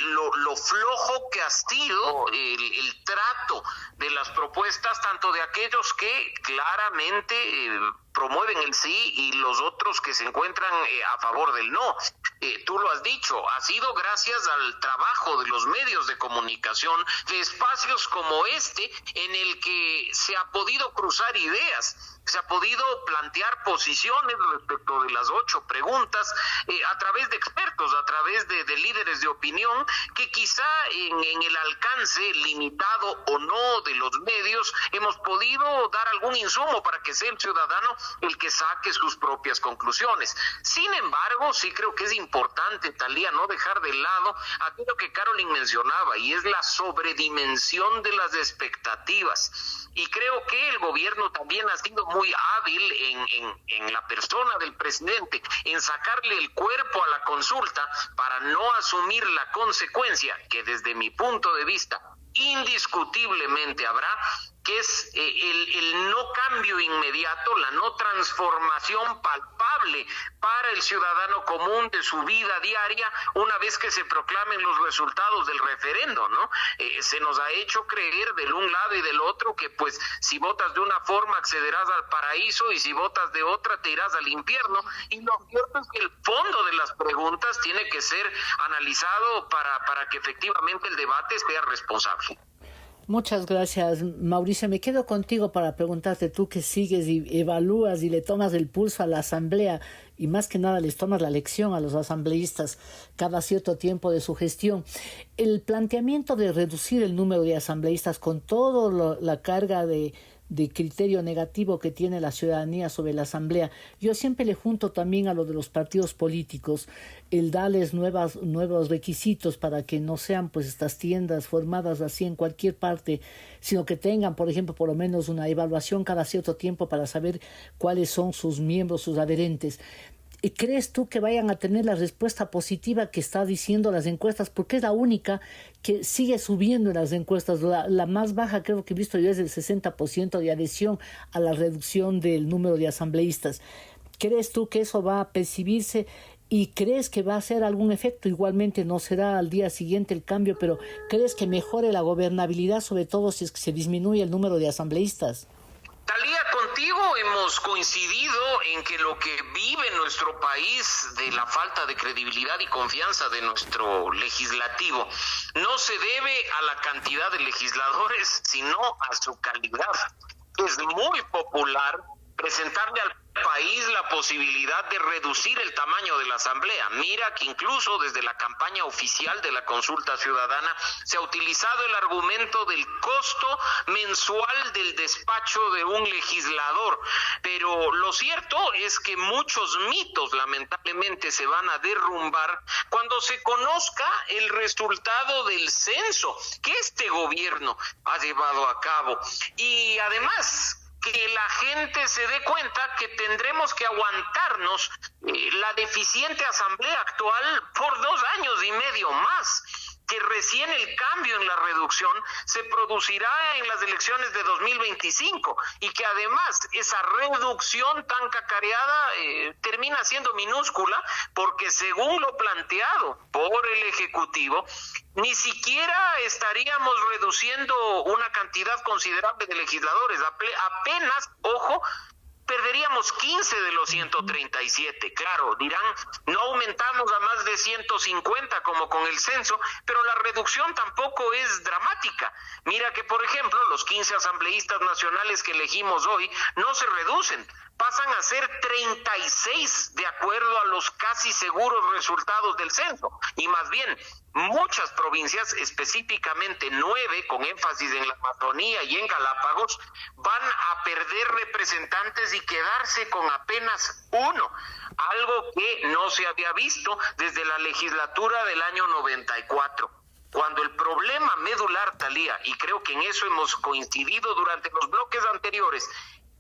lo flojo que ha sido el trato de las propuestas, tanto de aquellos que claramente promueven el sí y los otros que se encuentran a favor del no. Tú lo has dicho, ha sido gracias al trabajo de los medios de comunicación, de espacios como este, en el que se ha podido cruzar ideas se ha podido plantear posiciones respecto de las 8 preguntas a través de expertos, a través de líderes de opinión, que quizá en el alcance limitado o no de los medios hemos podido dar algún insumo para que sea el ciudadano el que saque sus propias conclusiones. Sin embargo, sí creo que es importante, Thalía, no dejar de lado aquello que Caroline mencionaba, y es la sobredimensión de las expectativas. Y creo que el gobierno también ha sido muy hábil en la persona del presidente, en sacarle el cuerpo a la consulta para no asumir la consecuencia que desde mi punto de vista indiscutiblemente habrá, que es el no cambio inmediato, la no transformación palpable para el ciudadano común de su vida diaria una vez que se proclamen los resultados del referendo, ¿no? Se nos ha hecho creer del un lado y del otro que pues si votas de una forma accederás al paraíso y si votas de otra te irás al infierno, y lo cierto es que el fondo de las preguntas tiene que ser analizado para que efectivamente el debate sea responsable. Muchas gracias, Mauricio. Me quedo contigo para preguntarte, tú que sigues y evalúas y le tomas el pulso a la Asamblea y más que nada les tomas la lección a los asambleístas cada cierto tiempo de su gestión. El planteamiento de reducir el número de asambleístas con toda la carga de criterio negativo que tiene la ciudadanía sobre la Asamblea. Yo siempre le junto también a lo de los partidos políticos, el darles nuevos requisitos para que no sean pues estas tiendas formadas así en cualquier parte, sino que tengan, por ejemplo, por lo menos una evaluación cada cierto tiempo para saber cuáles son sus miembros, sus adherentes. ¿Y crees tú que vayan a tener la respuesta positiva que está diciendo las encuestas? Porque es la única que sigue subiendo en las encuestas. La más baja creo que he visto yo es el 60% de adhesión a la reducción del número de asambleístas. ¿Crees tú que eso va a percibirse y crees que va a hacer algún efecto? Igualmente no será al día siguiente el cambio, pero ¿crees que mejore la gobernabilidad, sobre todo si es que se disminuye el número de asambleístas? Thalía, contigo hemos coincidido en que lo que vive nuestro país de la falta de credibilidad y confianza de nuestro legislativo no se debe a la cantidad de legisladores, sino a su calidad. Es muy popular presentarle al país la posibilidad de reducir el tamaño de la Asamblea. Mira que incluso desde la campaña oficial de la consulta ciudadana se ha utilizado el argumento del costo mensual del despacho de un legislador, pero lo cierto es que muchos mitos lamentablemente se van a derrumbar cuando se conozca el resultado del censo que este gobierno ha llevado a cabo, y además que la gente se dé cuenta que tendremos que aguantarnos la deficiente asamblea actual por 2 años y medio más, que recién el cambio en la reducción se producirá en las elecciones de 2025 y que además esa reducción tan cacareada termina siendo minúscula porque según lo planteado por el Ejecutivo ni siquiera estaríamos reduciendo una cantidad considerable de legisladores, apenas, ojo, perderíamos 15 de los 137. Claro, dirán, no aumentamos a más de 150 como con el censo, pero la reducción tampoco es dramática. Mira que, por ejemplo, los 15 asambleístas nacionales que elegimos hoy no se reducen, pasan a ser 36 de acuerdo a los casi seguros resultados del censo. Y más bien, muchas provincias, específicamente 9, con énfasis en la Amazonía y en Galápagos, van a perder representantes y quedarse con apenas 1, algo que no se había visto desde la legislatura del año 94. Cuando el problema medular, Thalía, y creo que en eso hemos coincidido durante los bloques anteriores,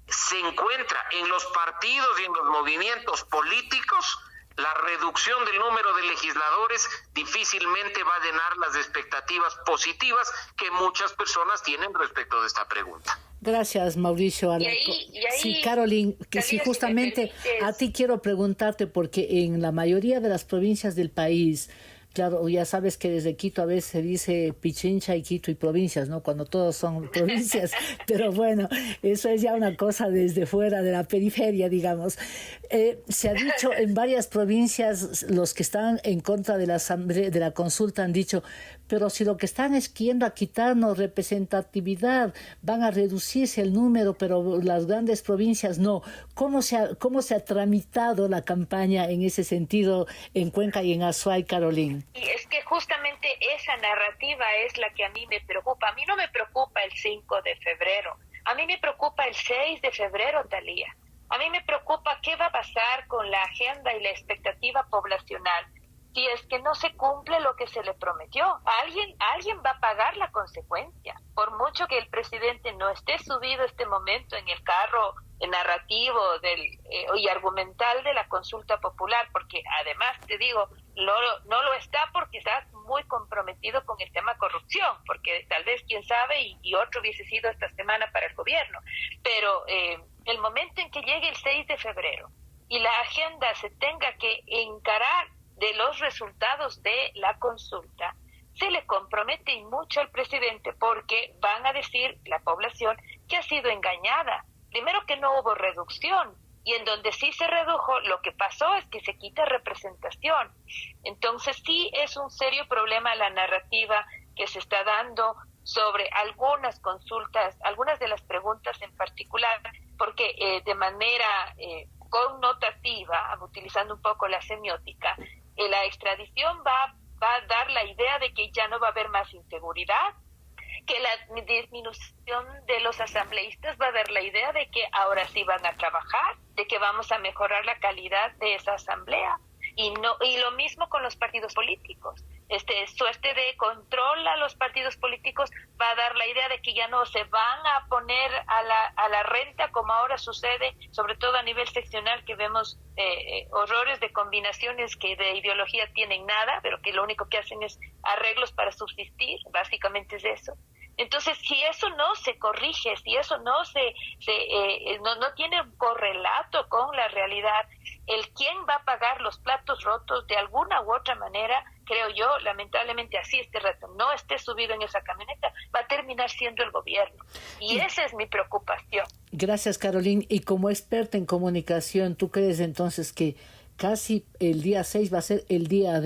se encuentra en los partidos y en los movimientos políticos, la reducción del número de legisladores difícilmente va a llenar las expectativas positivas que muchas personas tienen respecto de esta pregunta. Gracias, Mauricio. Y ahí, sí, Caroline, que sí, justamente a ti quiero preguntarte, porque en la mayoría de las provincias del país, claro, ya sabes que desde Quito a veces se dice Pichincha y Quito y provincias, ¿no? Cuando todos son provincias, pero bueno, eso es ya una cosa desde fuera de la periferia, digamos. Se ha dicho en varias provincias, los que están en contra de la asamblea, de la consulta, han dicho, pero si lo que están es queriendo a quitarnos representatividad, van a reducirse el número, pero las grandes provincias no. ¿Cómo se ha tramitado la campaña en ese sentido en Cuenca y en Azuay, Caroline? Y es que justamente esa narrativa es la que a mí me preocupa. A mí no me preocupa el 5 de febrero. A mí me preocupa el 6 de febrero, Thalía. A mí me preocupa qué va a pasar con la agenda y la expectativa poblacional si es que no se cumple lo que se le prometió. Alguien va a pagar la consecuencia. Por mucho que el presidente no esté subido este momento en el carro narrativo y argumental de la consulta popular, porque además, te digo, no lo está porque está muy comprometido con el tema corrupción, porque tal vez, quién sabe, y otro hubiese sido esta semana para el gobierno. Pero el momento en que llegue el 6 de febrero y la agenda se tenga que encarar de los resultados de la consulta, se le compromete y mucho al presidente, porque van a decir la población que ha sido engañada. Primero, que no hubo reducción, y en donde sí se redujo, lo que pasó es que se quita representación. Entonces sí es un serio problema la narrativa que se está dando sobre algunas consultas, algunas de las preguntas en particular, porque de manera connotativa, utilizando un poco la semiótica, la extradición va a dar la idea de que ya no va a haber más inseguridad, que la disminución de los asambleístas va a dar la idea de que ahora sí van a trabajar, de que vamos a mejorar la calidad de esa asamblea. Y lo mismo con los partidos políticos. Suerte de control a los partidos políticos va a dar la idea de que ya no se van a poner a la renta como ahora sucede, sobre todo a nivel seccional, que vemos horrores de combinaciones que de ideología tienen nada, pero que lo único que hacen es arreglos para subsistir, básicamente es eso. Entonces, si eso no se corrige, si eso no tiene un correlato con la realidad, quién va a pagar los platos rotos de alguna u otra manera, creo yo, lamentablemente así este reto no esté subido en esa camioneta, va a terminar siendo el gobierno. Y esa es mi preocupación. Gracias, Caroline. Y como experta en comunicación, ¿tú crees entonces que casi el día 6 va a ser el día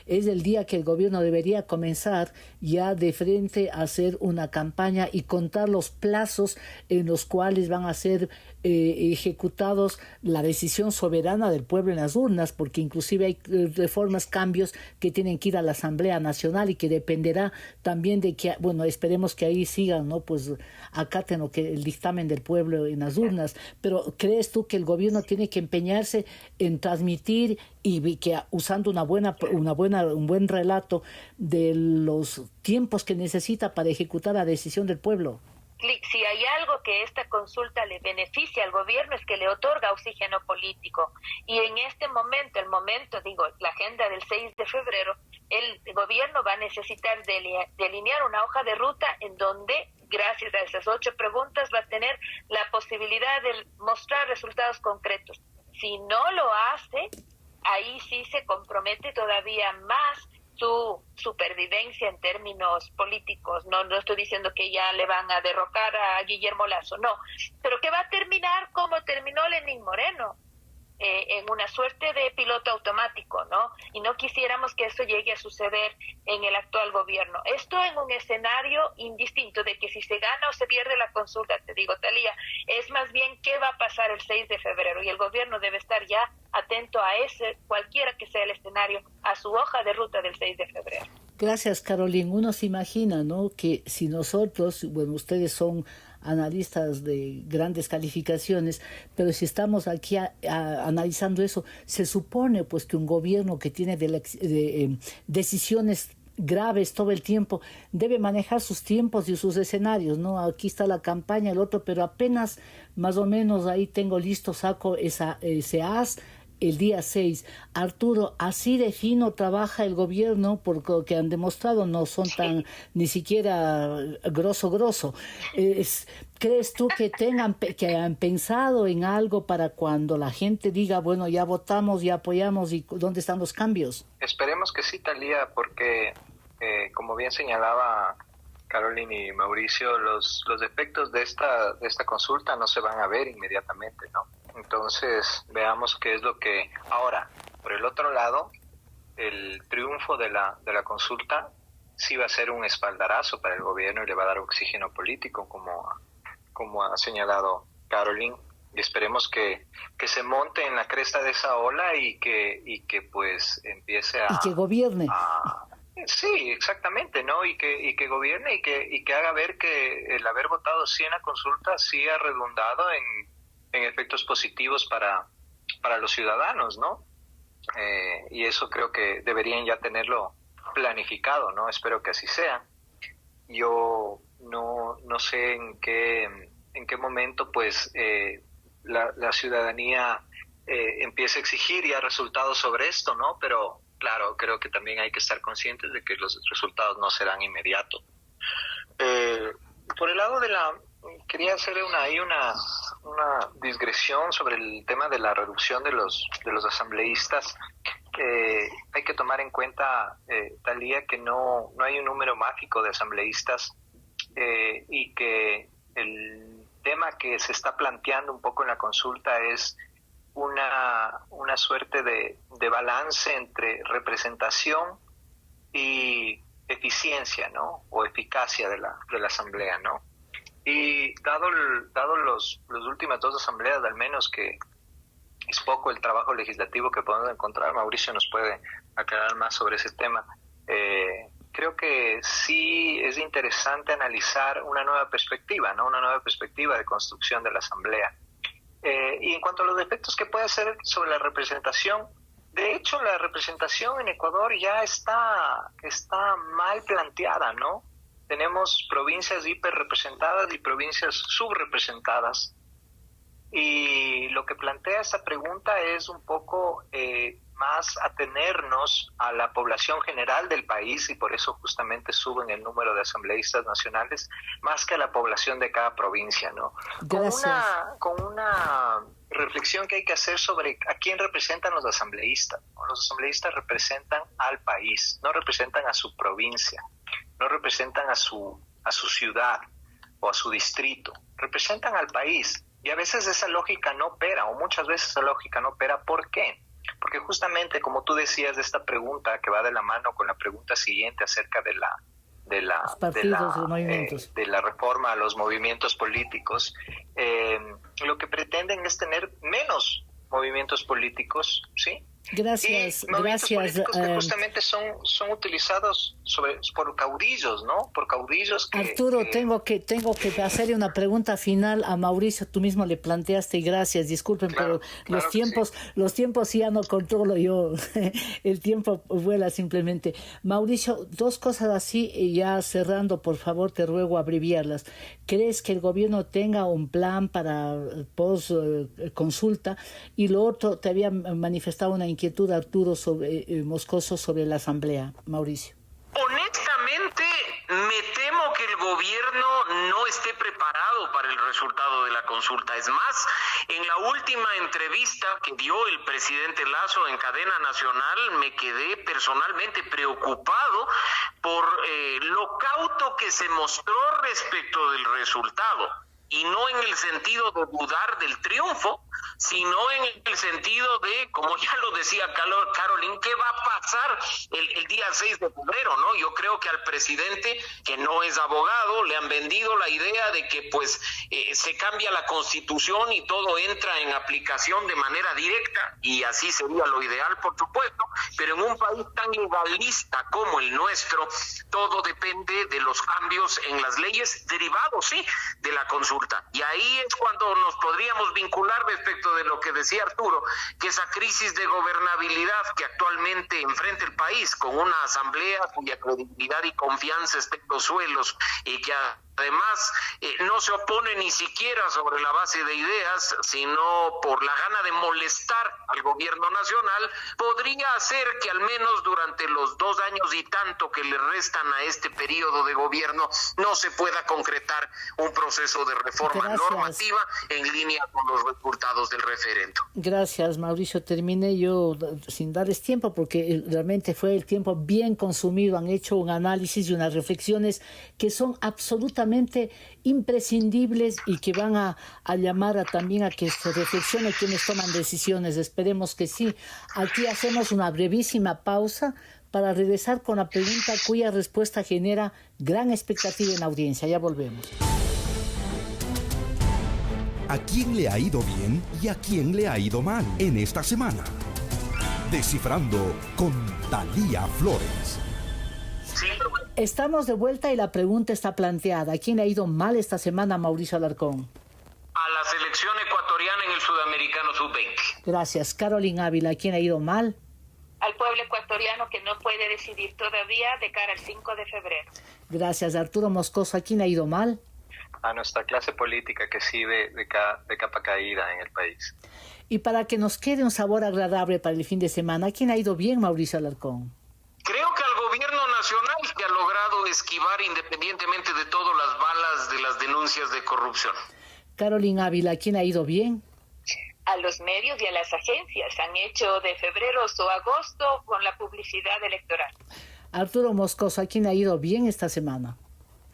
es el día que el gobierno debería comenzar ya de frente a hacer una campaña y contar los plazos en los cuales van a ser ejecutados la decisión soberana del pueblo en las urnas, porque inclusive hay reformas, cambios que tienen que ir a la Asamblea Nacional y que dependerá también de que, bueno, esperemos que ahí sigan, ¿no? Pues acaten lo que el dictamen del pueblo en las urnas. Pero ¿crees tú que el gobierno tiene que empeñarse en transmitir y que usando un buen relato de los tiempos que necesita para ejecutar la decisión del pueblo? Si hay algo que esta consulta le beneficia al gobierno es que le otorga oxígeno político. Y en este momento, la agenda del 6 de febrero, el gobierno va a necesitar delinear una hoja de ruta en donde, gracias a esas 8 preguntas, va a tener la posibilidad de mostrar resultados concretos. Si no lo hace, ahí sí se compromete todavía más su supervivencia en términos políticos. No estoy diciendo que ya le van a derrocar a Guillermo Lasso, no, pero que va a terminar como terminó Lenín Moreno, en una suerte de piloto automático, ¿no? Y no quisiéramos que eso llegue a suceder en el actual gobierno. Esto en un escenario indistinto de que si se gana o se pierde la consulta, te digo, Thalía, es más bien qué va a pasar el 6 de febrero, y el gobierno debe estar ya atento a cualquiera que sea el escenario, a su hoja de ruta del 6 de febrero. Gracias, Caroline. Uno se imagina, ¿no?, que si nosotros, bueno, ustedes son analistas de grandes calificaciones, pero si estamos aquí analizando eso, se supone pues que un gobierno que tiene decisiones graves todo el tiempo debe manejar sus tiempos y sus escenarios, ¿no? Aquí está la campaña, el otro, pero apenas más o menos ahí tengo listo, saco ese as el día 6. Arturo, así de fino trabaja el gobierno, porque lo que han demostrado no son tan ni siquiera grosso. ¿Crees tú que han pensado en algo para cuando la gente diga, bueno, ya votamos, ya apoyamos, y dónde están los cambios? Esperemos que sí, Thalía, porque como bien señalaba Caroline y Mauricio, los efectos de esta consulta no se van a ver inmediatamente, ¿no? Entonces, veamos qué es lo que... Ahora, por el otro lado, el triunfo de la consulta sí va a ser un espaldarazo para el gobierno y le va a dar oxígeno político, como ha señalado Caroline. Y esperemos que se monte en la cresta de esa ola y que pues empiece a... Y que gobierne. Sí, exactamente, ¿no? Y que gobierne y que haga ver que el haber votado sí en la consulta sí ha redundado en efectos positivos para los ciudadanos, ¿no? Y eso creo que deberían ya tenerlo planificado, ¿no? Espero que así sea. Yo no sé en qué momento pues la ciudadanía empieza a exigir ya resultados sobre esto, ¿no? Pero claro, creo que también hay que estar conscientes de que los resultados no serán inmediatos. Por el lado quería hacer una digresión sobre el tema de la reducción de los asambleístas. Hay que tomar en cuenta, Talía, que no hay un número mágico de asambleístas y que el tema que se está planteando un poco en la consulta es una suerte de balance entre representación y eficiencia, ¿no? O eficacia de la asamblea, ¿no? Y dado los últimas dos asambleas, al menos, que es poco el trabajo legislativo que podemos encontrar, Mauricio nos puede aclarar más sobre ese tema. Creo que sí es interesante analizar una nueva perspectiva, ¿no? Una nueva perspectiva de construcción de la asamblea. Y en cuanto a los efectos que puede hacer sobre la representación, de hecho la representación en Ecuador ya está mal planteada, ¿no? Tenemos provincias hiperrepresentadas y provincias subrepresentadas. Y lo que plantea esta pregunta es un poco más atenernos a la población general del país, y por eso justamente suben el número de asambleístas nacionales, más que a la población de cada provincia, ¿no? Con una reflexión que hay que hacer sobre a quién representan los asambleístas, ¿no? Los asambleístas representan al país, no representan a su provincia, no representan a su ciudad o a su distrito, representan al país. Y a veces esa lógica no opera, o muchas veces esa lógica no opera. ¿Por qué? Porque justamente, como tú decías, de esta pregunta que va de la mano con la pregunta siguiente acerca de la reforma a los movimientos políticos, lo que pretenden es tener menos movimientos políticos, ¿sí? Gracias, gracias. Que justamente son utilizados por caudillos, ¿no? Por caudillos que... Arturo, tengo que hacerle una pregunta final a Mauricio. Tú mismo le planteaste, y gracias, disculpen, pero los tiempos ya no controlo yo. El tiempo vuela simplemente. Mauricio, dos cosas así, y ya cerrando, por favor, te ruego abreviarlas. ¿Crees que el gobierno tenga un plan para post-consulta? Y lo otro, te había manifestado una inquietud, Arturo, Moscoso, sobre la asamblea. Mauricio. Honestamente, me temo que el gobierno no esté preparado para el resultado de la consulta. Es más, en la última entrevista que dio el presidente Lasso en cadena nacional, me quedé personalmente preocupado por lo cauto que se mostró respecto del resultado. Y no en el sentido de dudar del triunfo, sino en el sentido de, como ya lo decía Caroline, ¿qué va a pasar el día 6 de febrero, ¿no? Yo creo que al presidente, que no es abogado, le han vendido la idea de que pues se cambia la Constitución y todo entra en aplicación de manera directa, y así sería lo ideal, por supuesto, pero en un país tan legalista como el nuestro, todo depende de los cambios en las leyes derivados, sí, de la consulta. Y ahí es cuando nos podríamos vincular respecto de lo que decía Arturo, que esa crisis de gobernabilidad que actualmente enfrenta el país, con una asamblea cuya credibilidad y confianza está en los suelos y que además no se opone ni siquiera sobre la base de ideas, sino por la gana de molestar al gobierno nacional, podría hacer que al menos durante los 2 años y tanto que le restan a este periodo de gobierno no se pueda concretar un proceso de reforma normativa en línea con los resultados del referendo. Gracias, Mauricio. Terminé yo sin darles tiempo porque realmente fue el tiempo bien consumido. Han hecho un análisis y unas reflexiones que son absolutamente imprescindibles y que van a llamar también a que se reflexione quienes toman decisiones. Esperemos que sí. Aquí hacemos una brevísima pausa para regresar con la pregunta cuya respuesta genera gran expectativa en la audiencia. Ya volvemos. ¿A quién le ha ido bien y a quién le ha ido mal en esta semana? Descifrando con Thalía Flores. Estamos de vuelta y la pregunta está planteada. ¿A quién le ha ido mal esta semana, Mauricio Alarcón? A la selección ecuatoriana en el Sudamericano Sub-20. Gracias. Carolyn Ávila, ¿a quién le ha ido mal? Al pueblo ecuatoriano que no puede decidir todavía de cara al 5 de febrero. Gracias. Arturo Moscoso, ¿a quién le ha ido mal? A nuestra clase política que sigue de capa caída en el país. Y para que nos quede un sabor agradable para el fin de semana, ¿a quién ha ido bien, Mauricio Alarcón? Creo que al gobierno nacional, que ha logrado esquivar independientemente de todas las balas de las denuncias de corrupción. Carolyn Ávila, ¿a quién ha ido bien? A los medios y a las agencias han hecho de febrero o agosto con la publicidad electoral. Arturo Moscoso, ¿a quién ha ido bien esta semana?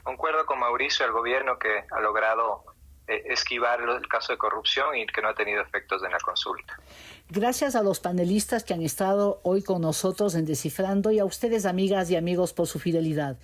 Concuerdo con Mauricio, el gobierno que ha logrado esquivar el caso de corrupción y que no ha tenido efectos en la consulta. Gracias a los panelistas que han estado hoy con nosotros en Descifrando y a ustedes, amigas y amigos, por su fidelidad.